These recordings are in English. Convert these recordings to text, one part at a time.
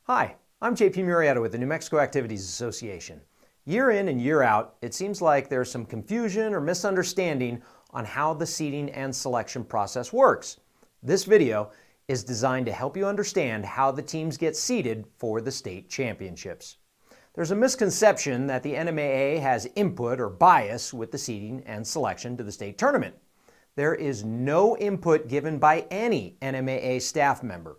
Hi, I'm JP Murrieta with the New Mexico Activities Association. Year in and year out, it seems like there's some confusion or misunderstanding on how the seeding and selection process works. This video is designed to help you understand how the teams get seeded for the state championships. There's a misconception that the NMAA has input or bias with the seeding and selection to the state tournament. There is no input given by any NMAA staff member.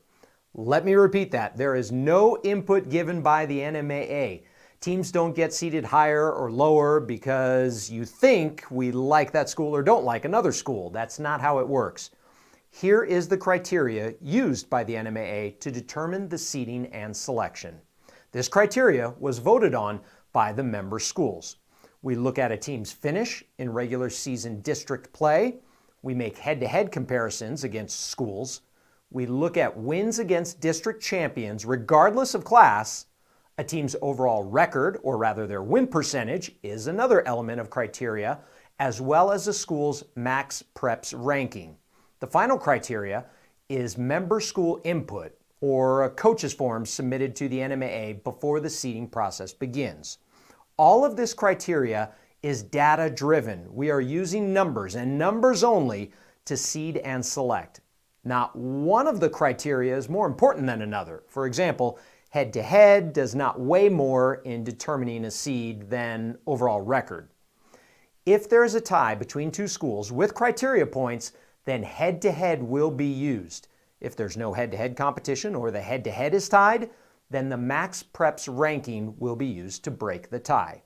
Let me repeat that. There is no input given by the NMAA. Teams don't get seeded higher or lower because you think we like that school or don't like another school. That's not how it works. Here is the criteria used by the NMAA to determine the seeding and selection. This criteria was voted on by the member schools. We look at a team's finish in regular season district play. We make head-to-head comparisons against schools. We look at wins against district champions regardless of class. A team's overall record, or rather their win percentage, is another element of criteria, as well as the school's max preps ranking. The final criteria is member school input, or a coach's form submitted to the NMAA before the seeding process begins. All of this criteria is data-driven. We are using numbers and numbers only to seed and select. Not one of the criteria is more important than another. For example, head-to-head does not weigh more in determining a seed than overall record. If there is a tie between two schools with criteria points, then head-to-head will be used. If there's no head-to-head competition or the head-to-head is tied, then the max preps ranking will be used to break the tie.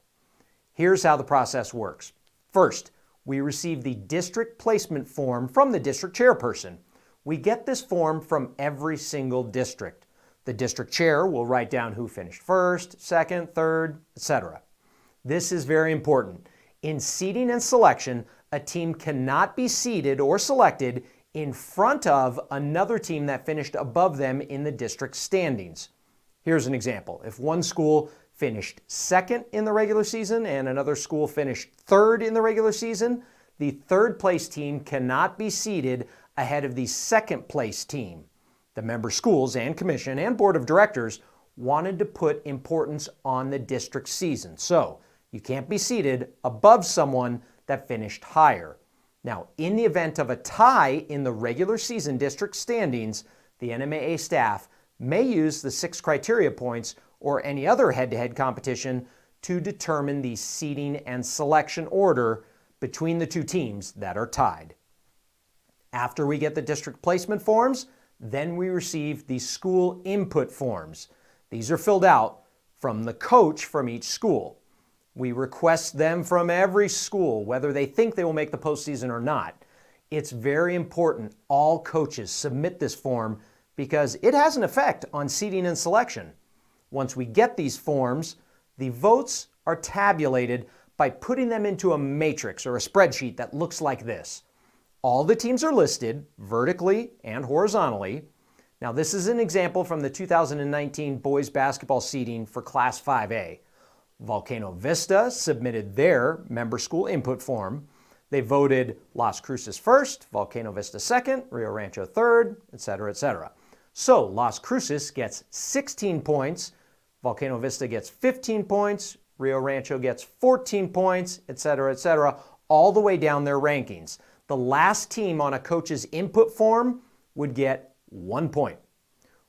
Here's how the process works. First, we receive the district placement form from the district chairperson. We get this form from every single district. The district chair will write down who finished first, second, third, etc. This is very important. In seeding and selection, a team cannot be seeded or selected in front of another team that finished above them in the district standings. Here's an example. If one school finished second in the regular season and another school finished third in the regular season, the third place team cannot be seeded ahead of the second place team. The member schools and commission and board of directors wanted to put importance on the district season. So you can't be seated above someone that finished higher. Now, in the event of a tie in the regular season district standings, the NMAA staff may use the 6 criteria points or any other head-to-head competition to determine the seeding and selection order between the two teams that are tied. After we get the district placement forms, then we receive the school input forms. These are filled out from the coach from each school. We request them from every school, whether they think they will make the postseason or not. It's very important all coaches submit this form because it has an effect on seeding and selection. Once we get these forms, the votes are tabulated by putting them into a matrix or a spreadsheet that looks like this. All the teams are listed vertically and horizontally. Now, this is an example from the 2019 boys basketball seeding for Class 5A. Volcano Vista submitted their member school input form. They voted Las Cruces first, Volcano Vista second, Rio Rancho third, etc., etc. So Las Cruces gets 16 points, Volcano Vista gets 15 points, Rio Rancho gets 14 points, etc., etc., all the way down their rankings. The last team on a coach's input form would get 1 point.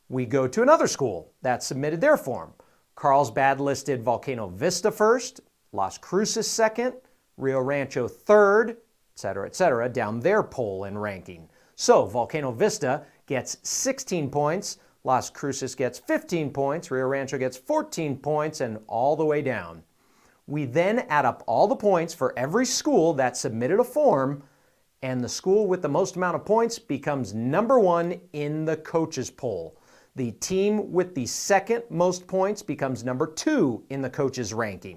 We go to another school that submitted their form. Carlsbad listed Volcano Vista first, Las Cruces second, Rio Rancho third, etc., down their poll and ranking. So Volcano Vista gets 16 points, Las Cruces gets 15 points, Rio Rancho gets 14 points, and all the way down. We then add up all the points for every school that submitted a form, and the school with the most amount of points becomes number 1 in the coaches poll. The team with the second most points becomes number 2 in the coaches ranking.